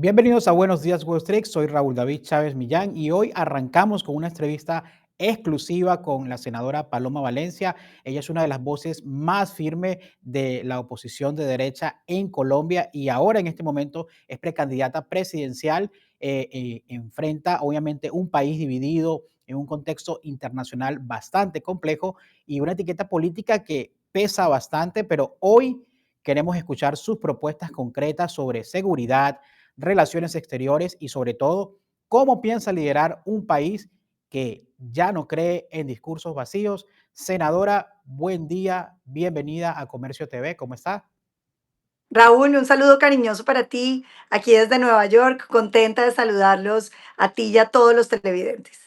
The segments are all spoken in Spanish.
Bienvenidos a Buenos Días Wall Street, soy Raúl David Chávez Millán y hoy arrancamos con una entrevista exclusiva con la senadora Paloma Valencia. Ella es una de las voces más firmes de la oposición de derecha en Colombia y ahora en este momento es precandidata presidencial. Enfrenta obviamente un país dividido en un contexto internacional bastante complejo y una etiqueta política que pesa bastante, pero hoy queremos escuchar sus propuestas concretas sobre seguridad, relaciones exteriores y sobre todo cómo piensa liderar un país que ya no cree en discursos vacíos. Senadora, buen día, bienvenida a Comercio TV, ¿cómo está? Raúl, un saludo cariñoso para ti, aquí desde Nueva York, contenta de saludarlos a ti y a todos los televidentes.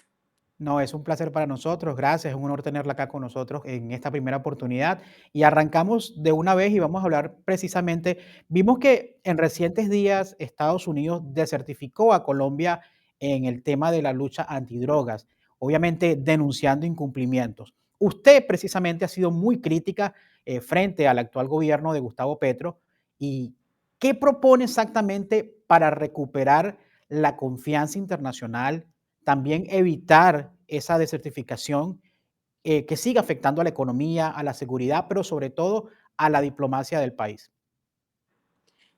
No, es un placer para nosotros, gracias, es un honor tenerla acá con nosotros en esta primera oportunidad. Y arrancamos de una vez y vamos a hablar precisamente, vimos que en recientes días Estados Unidos desertificó a Colombia en el tema de la lucha antidrogas, obviamente denunciando incumplimientos. Usted precisamente ha sido muy crítica frente al actual gobierno de Gustavo Petro. ¿Y qué propone exactamente para recuperar la confianza internacional? También evitar esa desertificación que siga afectando a la economía, a la seguridad, pero sobre todo a la diplomacia del país.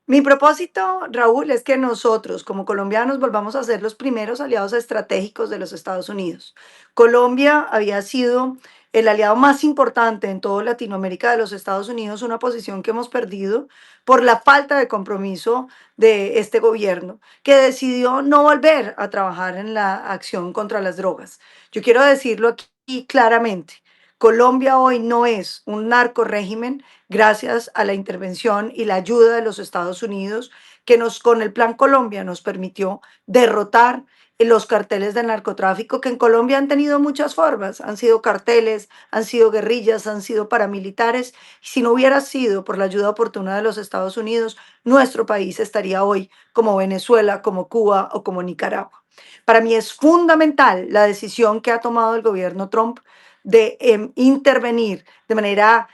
Mi propósito, Raúl, es que nosotros, como colombianos, volvamos a ser los primeros aliados estratégicos de los Estados Unidos. Colombia había sido el aliado más importante en toda Latinoamérica de los Estados Unidos, una posición que hemos perdido por la falta de compromiso de este gobierno, que decidió no volver a trabajar en la acción contra las drogas. Yo quiero decirlo aquí claramente. Colombia hoy no es un narco régimen gracias a la intervención y la ayuda de los Estados Unidos, que con el Plan Colombia nos permitió derrotar los carteles del narcotráfico, que en Colombia han tenido muchas formas, han sido carteles, han sido guerrillas, han sido paramilitares. Si no hubiera sido por la ayuda oportuna de los Estados Unidos, nuestro país estaría hoy como Venezuela, como Cuba o como Nicaragua. Para mí es fundamental la decisión que ha tomado el gobierno Trump de intervenir de manera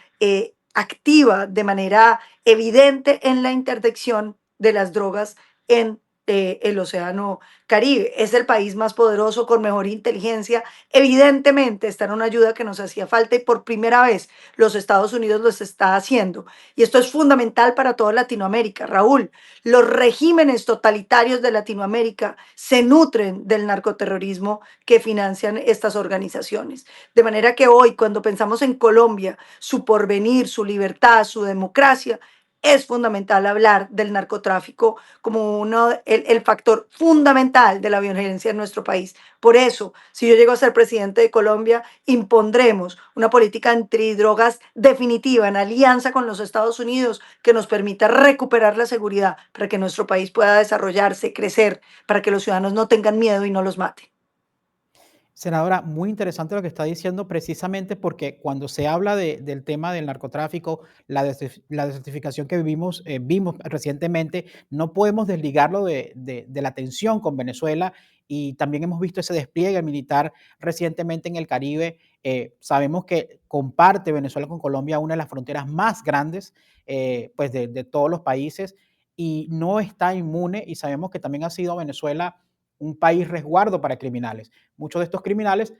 activa, de manera evidente en la interdicción de las drogas en el Océano Caribe. Es el país más poderoso, con mejor inteligencia. Evidentemente está en una ayuda que nos hacía falta y por primera vez los Estados Unidos los está haciendo. Y esto es fundamental para toda Latinoamérica. Raúl, los regímenes totalitarios de Latinoamérica se nutren del narcoterrorismo que financian estas organizaciones. De manera que hoy, cuando pensamos en Colombia, su porvenir, su libertad, su democracia, es fundamental hablar del narcotráfico como el factor fundamental de la violencia en nuestro país. Por eso, si yo llego a ser presidente de Colombia, impondremos una política antidrogas definitiva en alianza con los Estados Unidos que nos permita recuperar la seguridad para que nuestro país pueda desarrollarse, crecer, para que los ciudadanos no tengan miedo y no los maten. Senadora, muy interesante lo que está diciendo, precisamente porque cuando se habla del tema del narcotráfico, la desertificación que vimos recientemente, no podemos desligarlo de la tensión con Venezuela y también hemos visto ese despliegue militar recientemente en el Caribe. Sabemos que comparte Venezuela con Colombia una de las fronteras más grandes pues de todos los países y no está inmune y sabemos que también ha sido Venezuela un país resguardo para criminales. Muchos de estos criminales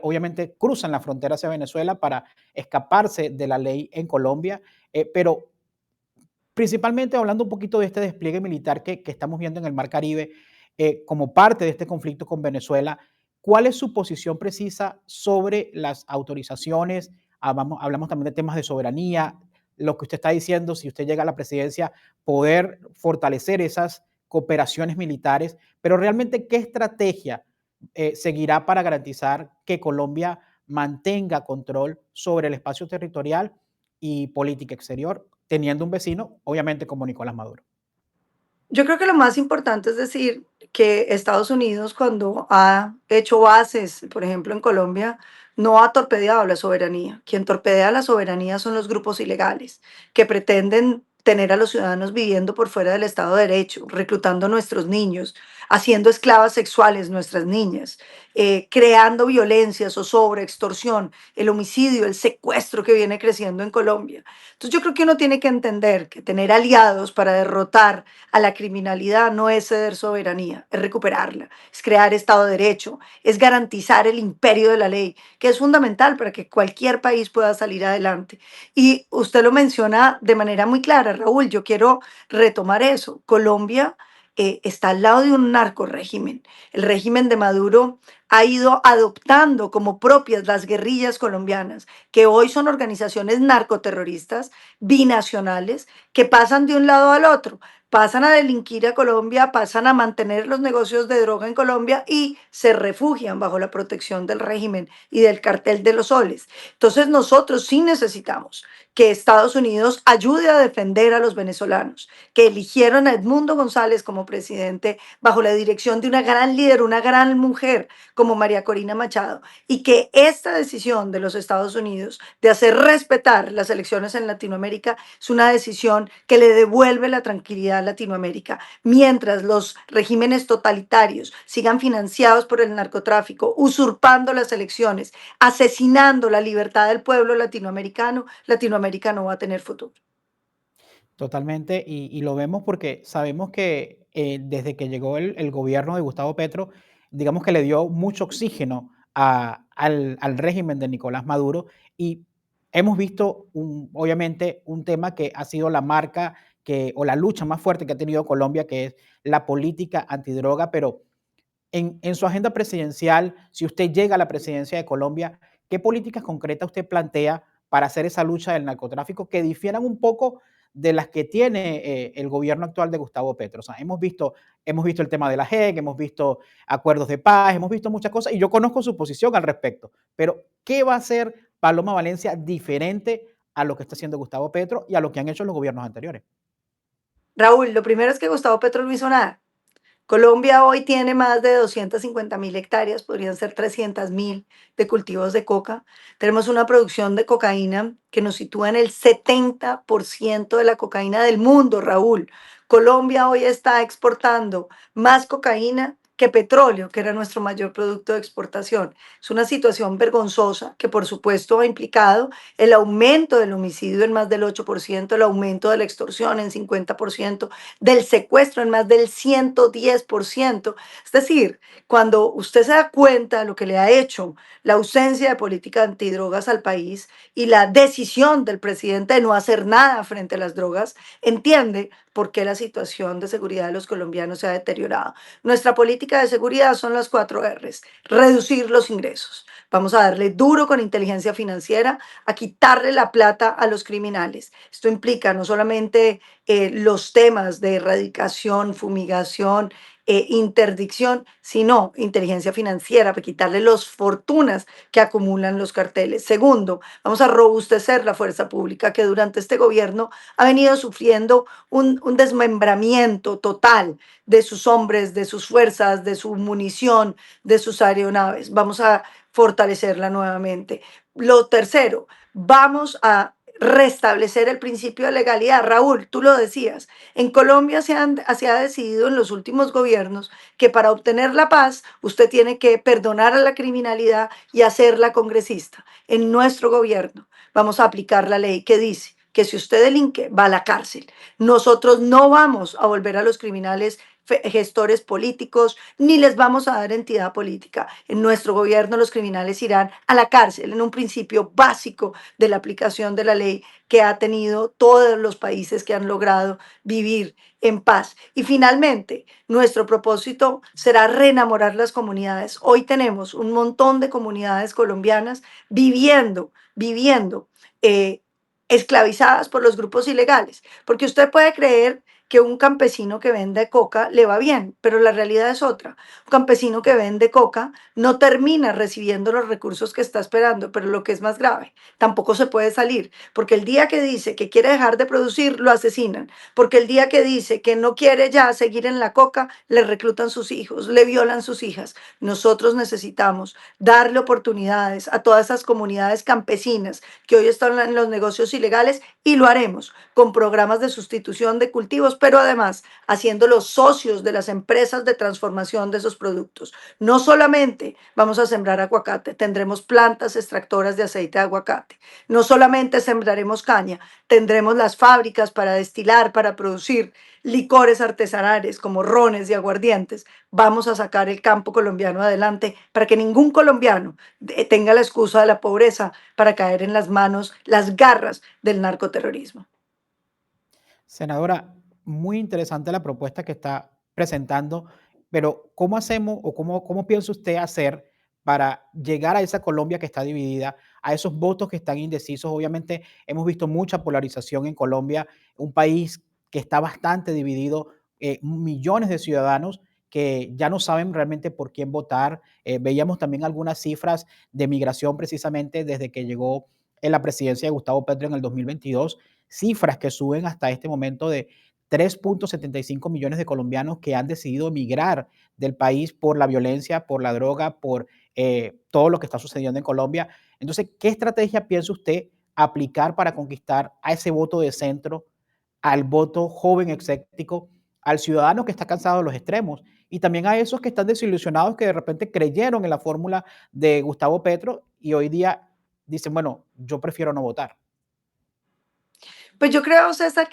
obviamente cruzan la frontera hacia Venezuela para escaparse de la ley en Colombia, pero principalmente hablando un poquito de este despliegue militar que estamos viendo en el Mar Caribe como parte de este conflicto con Venezuela, ¿cuál es su posición precisa sobre las autorizaciones? Hablamos también de temas de soberanía, lo que usted está diciendo, si usted llega a la presidencia, poder fortalecer esas cooperaciones militares, pero realmente, ¿qué estrategia seguirá para garantizar que Colombia mantenga control sobre el espacio territorial y política exterior, teniendo un vecino, obviamente, como Nicolás Maduro? Yo creo que lo más importante es decir que Estados Unidos, cuando ha hecho bases, por ejemplo, en Colombia, no ha torpedeado la soberanía. Quien torpedea la soberanía son los grupos ilegales que pretenden tener a los ciudadanos viviendo por fuera del Estado de Derecho, reclutando a nuestros niños, haciendo esclavas sexuales nuestras niñas. creando violencia, zozobra, extorsión, el homicidio, el secuestro que viene creciendo en Colombia. Entonces yo creo que uno tiene que entender que tener aliados para derrotar a la criminalidad no es ceder soberanía, es recuperarla, es crear Estado de Derecho, es garantizar el imperio de la ley, que es fundamental para que cualquier país pueda salir adelante. Y usted lo menciona de manera muy clara, Raúl, yo quiero retomar eso. Colombia está al lado de un narco régimen. El régimen de Maduro ha ido adoptando como propias las guerrillas colombianas, que hoy son organizaciones narcoterroristas binacionales que pasan de un lado al otro, pasan a delinquir a Colombia, pasan a mantener los negocios de droga en Colombia y se refugian bajo la protección del régimen y del cartel de los soles. Entonces nosotros sí necesitamos que Estados Unidos ayude a defender a los venezolanos, que eligieron a Edmundo González como presidente bajo la dirección de una gran líder, una gran mujer como María Corina Machado, y que esta decisión de los Estados Unidos de hacer respetar las elecciones en Latinoamérica es una decisión que le devuelve la tranquilidad a Latinoamérica, mientras los regímenes totalitarios sigan financiados por el narcotráfico, usurpando las elecciones, asesinando la libertad del pueblo latinoamericano, Latinoamérica no va a tener futuro. Totalmente, y lo vemos porque sabemos que desde que llegó el gobierno de Gustavo Petro, digamos que le dio mucho oxígeno al régimen de Nicolás Maduro y hemos visto, obviamente, un tema que ha sido la marca o la lucha más fuerte que ha tenido Colombia, que es la política antidroga, pero en su agenda presidencial, si usted llega a la presidencia de Colombia, ¿qué políticas concretas usted plantea para hacer esa lucha del narcotráfico que difieran un poco de las que tiene el gobierno actual de Gustavo Petro? O sea, hemos visto el tema de la JEC, hemos visto acuerdos de paz, hemos visto muchas cosas y yo conozco su posición al respecto. Pero, ¿qué va a hacer Paloma Valencia diferente a lo que está haciendo Gustavo Petro y a lo que han hecho los gobiernos anteriores? Raúl, lo primero es que Gustavo Petro no hizo nada. Colombia hoy tiene más de 250.000 hectáreas, podrían ser 300.000 de cultivos de coca. Tenemos una producción de cocaína que nos sitúa en el 70% de la cocaína del mundo, Raúl. Colombia hoy está exportando más cocaína que petróleo, que era nuestro mayor producto de exportación. Es una situación vergonzosa que por supuesto ha implicado el aumento del homicidio en más del 8%, el aumento de la extorsión en 50%, del secuestro en más del 110%. Es decir, cuando usted se da cuenta de lo que le ha hecho la ausencia de política antidrogas al país y la decisión del presidente de no hacer nada frente a las drogas, entiende por qué la situación de seguridad de los colombianos se ha deteriorado. Nuestra política de seguridad son las 4 R's: reducir los ingresos. Vamos a darle duro con inteligencia financiera a quitarle la plata a los criminales. Esto implica no solamente los temas de erradicación, fumigación, interdicción, sino inteligencia financiera para quitarle las fortunas que acumulan los carteles. Segundo, vamos a robustecer la fuerza pública que durante este gobierno ha venido sufriendo un desmembramiento total de sus hombres, de sus fuerzas, de su munición, de sus aeronaves. Vamos a fortalecerla nuevamente. Lo tercero, vamos a restablecer el principio de legalidad. Raúl, tú lo decías, en Colombia se ha decidido en los últimos gobiernos que para obtener la paz usted tiene que perdonar a la criminalidad y hacerla congresista. En nuestro gobierno vamos a aplicar la ley que dice que si usted delinque, va a la cárcel. Nosotros no vamos a volver a los criminales gestores políticos, ni les vamos a dar entidad política. En nuestro gobierno los criminales irán a la cárcel en un principio básico de la aplicación de la ley que ha tenido todos los países que han logrado vivir en paz. Y finalmente, nuestro propósito será reenamorar las comunidades. Hoy tenemos un montón de comunidades colombianas viviendo esclavizadas por los grupos ilegales, porque usted puede creer que un campesino que vende coca le va bien, pero la realidad es otra. Un campesino que vende coca no termina recibiendo los recursos que está esperando, pero lo que es más grave, tampoco se puede salir, porque el día que dice que quiere dejar de producir, lo asesinan, porque el día que dice que no quiere ya seguir en la coca, le reclutan sus hijos, le violan sus hijas. Nosotros necesitamos darle oportunidades a todas esas comunidades campesinas que hoy están en los negocios ilegales y lo haremos con programas de sustitución de cultivos pero además haciéndolos socios de las empresas de transformación de esos productos. No solamente vamos a sembrar aguacate, tendremos plantas extractoras de aceite de aguacate. No solamente sembraremos caña, tendremos las fábricas para destilar, para producir licores artesanales como rones y aguardientes. Vamos a sacar el campo colombiano adelante para que ningún colombiano tenga la excusa de la pobreza para caer en las manos, las garras del narcoterrorismo. Senadora, muy interesante la propuesta que está presentando, pero ¿cómo hacemos o cómo piensa usted hacer para llegar a esa Colombia que está dividida, a esos votos que están indecisos? Obviamente hemos visto mucha polarización en Colombia, un país que está bastante dividido, millones de ciudadanos que ya no saben realmente por quién votar. Veíamos también algunas cifras de migración precisamente desde que llegó en la presidencia de Gustavo Petro en el 2022, cifras que suben hasta este momento de 3.75 millones de colombianos que han decidido emigrar del país por la violencia, por la droga, por todo lo que está sucediendo en Colombia. Entonces, ¿qué estrategia piensa usted aplicar para conquistar a ese voto de centro, al voto joven escéptico, al ciudadano que está cansado de los extremos y también a esos que están desilusionados que de repente creyeron en la fórmula de Gustavo Petro y hoy día dicen, bueno, yo prefiero no votar? Pues yo creo, César,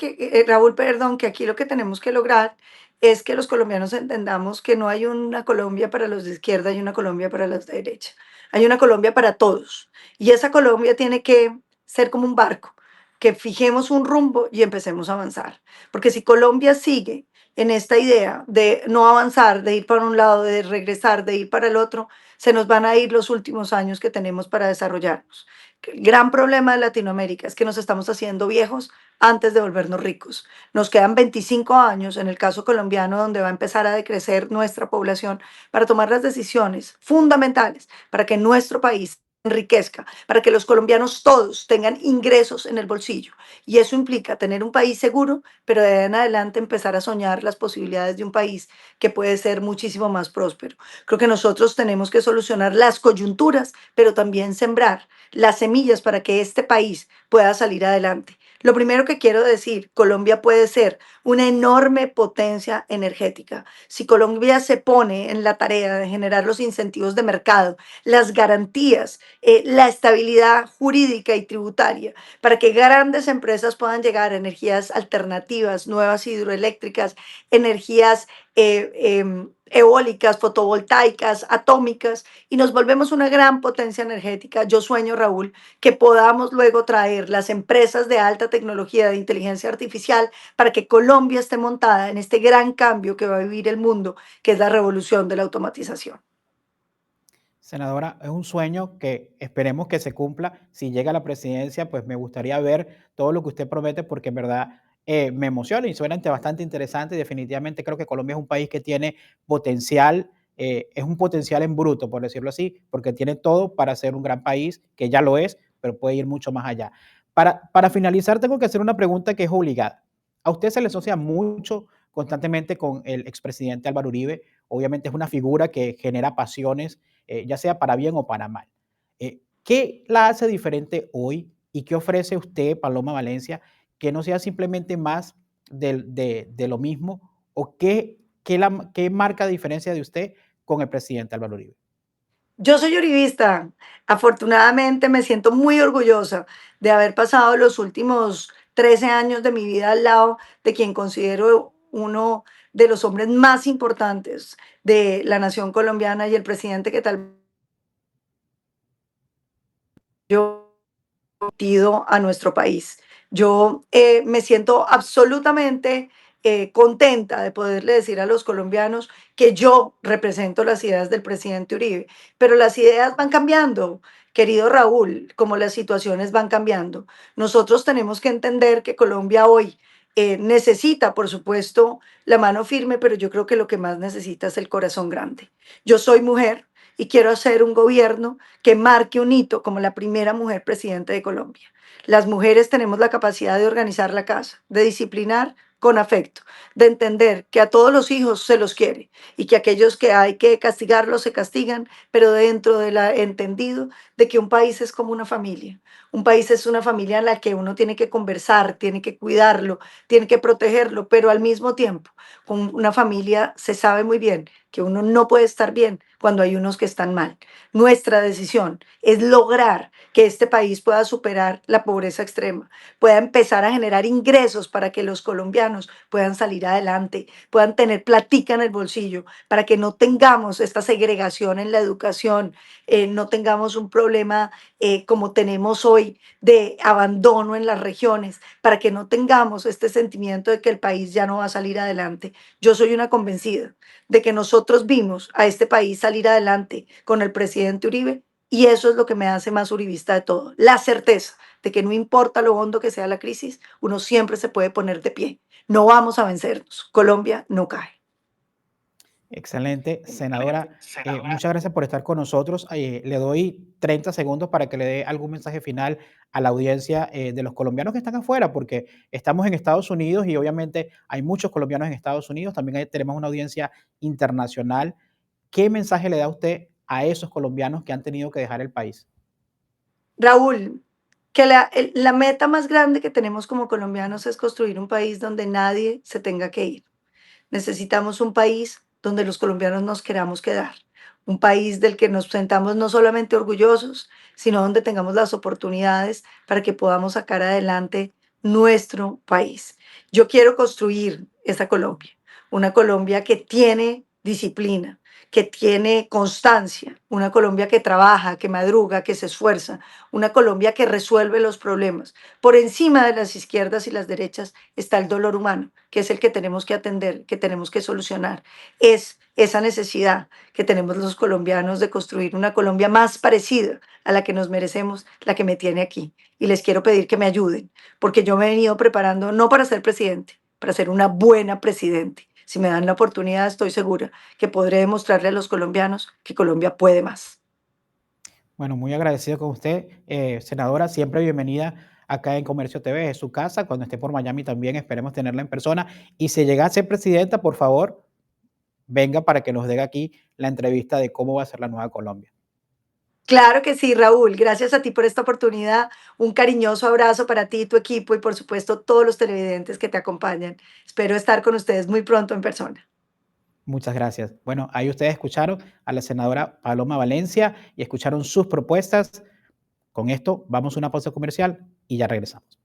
Raúl, perdón, que aquí lo que tenemos que lograr es que los colombianos entendamos que no hay una Colombia para los de izquierda y una Colombia para los de derecha. Hay una Colombia para todos. Y esa Colombia tiene que ser como un barco, que fijemos un rumbo y empecemos a avanzar. Porque si Colombia sigue en esta idea de no avanzar, de ir para un lado, de regresar, de ir para el otro, se nos van a ir los últimos años que tenemos para desarrollarnos. El gran problema de Latinoamérica es que nos estamos haciendo viejos antes de volvernos ricos. Nos quedan 25 años, en el caso colombiano, donde va a empezar a decrecer nuestra población para tomar las decisiones fundamentales para que nuestro país enriquezca, para que los colombianos todos tengan ingresos en el bolsillo. Y eso implica tener un país seguro, pero de ahí en adelante empezar a soñar las posibilidades de un país que puede ser muchísimo más próspero. Creo que nosotros tenemos que solucionar las coyunturas, pero también sembrar las semillas para que este país pueda salir adelante. Lo primero que quiero decir, Colombia puede ser una enorme potencia energética. Si Colombia se pone en la tarea de generar los incentivos de mercado, las garantías, la estabilidad jurídica y tributaria, para que grandes empresas puedan llegar a energías alternativas, nuevas hidroeléctricas, energías eólicas, fotovoltaicas, atómicas, y nos volvemos una gran potencia energética. Yo sueño, Raúl, que podamos luego traer las empresas de alta tecnología, de inteligencia artificial, para que Colombia esté montada en este gran cambio que va a vivir el mundo, que es la revolución de la automatización. Senadora, es un sueño que esperemos que se cumpla. Si llega a la presidencia, pues me gustaría ver todo lo que usted promete porque en verdad me emociona y suena bastante interesante. Y definitivamente creo que Colombia es un país que tiene potencial, es un potencial en bruto, por decirlo así, porque tiene todo para ser un gran país, que ya lo es, pero puede ir mucho más allá. Para finalizar, tengo que hacer una pregunta que es obligada. A usted se le asocia mucho constantemente con el expresidente Álvaro Uribe. Obviamente es una figura que genera pasiones, ya sea para bien o para mal. ¿Qué la hace diferente hoy y qué ofrece usted, Paloma Valencia, que no sea simplemente más de lo mismo? ¿O qué marca diferencia de usted con el presidente Álvaro Uribe? Yo soy uribista. Afortunadamente me siento muy orgullosa de haber pasado los últimos 13 años de mi vida al lado de quien considero uno de los hombres más importantes de la nación colombiana y el presidente que tal yo metido a nuestro país. Yo me siento absolutamente contenta de poderle decir a los colombianos que yo represento las ideas del presidente Uribe, pero las ideas van cambiando, querido Raúl, como las situaciones van cambiando. Nosotros tenemos que entender que Colombia hoy necesita, por supuesto, la mano firme, pero yo creo que lo que más necesita es el corazón grande. Yo soy mujer y quiero hacer un gobierno que marque un hito como la primera mujer presidenta de Colombia. Las mujeres tenemos la capacidad de organizar la casa, de disciplinar con afecto, de entender que a todos los hijos se los quiere y que aquellos que hay que castigarlos se castigan, pero dentro del entendido de que un país es como una familia. Un país es una familia en la que uno tiene que conversar, tiene que cuidarlo, tiene que protegerlo, pero al mismo tiempo, con una familia se sabe muy bien que uno no puede estar bien cuando hay unos que están mal. Nuestra decisión es lograr que este país pueda superar la pobreza extrema, pueda empezar a generar ingresos para que los colombianos puedan salir adelante, puedan tener platica en el bolsillo, para que no tengamos esta segregación en la educación, no tengamos un problema como tenemos hoy de abandono en las regiones, para que no tengamos este sentimiento de que el país ya no va a salir adelante. Yo soy una convencida de que nosotros vimos a este país salir adelante con el presidente Uribe y eso es lo que me hace más uribista de todo, la certeza de que no importa lo hondo que sea la crisis, uno siempre se puede poner de pie. No vamos a vencernos. Colombia no cae. Excelente, senadora. Muchas gracias por estar con nosotros. Le doy 30 segundos para que le dé algún mensaje final a la audiencia de los colombianos que están afuera, porque estamos en Estados Unidos y obviamente hay muchos colombianos en Estados Unidos. También tenemos una audiencia internacional. ¿Qué mensaje le da usted a esos colombianos que han tenido que dejar el país? Raúl, que la meta más grande que tenemos como colombianos es construir un país donde nadie se tenga que ir. Necesitamos un país donde los colombianos nos queramos quedar, un país del que nos sentamos no solamente orgullosos, sino donde tengamos las oportunidades para que podamos sacar adelante nuestro país. Yo quiero construir esa Colombia, una Colombia que tiene disciplina, que tiene constancia, una Colombia que trabaja, que madruga, que se esfuerza, una Colombia que resuelve los problemas. Por encima de las izquierdas y las derechas está el dolor humano, que es el que tenemos que atender, que tenemos que solucionar. Es esa necesidad que tenemos los colombianos de construir una Colombia más parecida a la que nos merecemos, la que me tiene aquí. Y les quiero pedir que me ayuden, porque yo me he venido preparando no para ser presidente, para ser una buena presidente. Si me dan la oportunidad, estoy segura que podré demostrarle a los colombianos que Colombia puede más. Bueno, muy agradecido con usted, senadora. Siempre bienvenida acá en Comercio TV. Es su casa. Cuando esté por Miami también esperemos tenerla en persona. Y si llega a ser presidenta, por favor, venga para que nos dé aquí la entrevista de cómo va a ser la nueva Colombia. Claro que sí, Raúl. Gracias a ti por esta oportunidad. Un cariñoso abrazo para ti, tu equipo y por supuesto todos los televidentes que te acompañan. Espero estar con ustedes muy pronto en persona. Muchas gracias. Bueno, ahí ustedes escucharon a la senadora Paloma Valencia y escucharon sus propuestas. Con esto vamos a una pausa comercial y ya regresamos.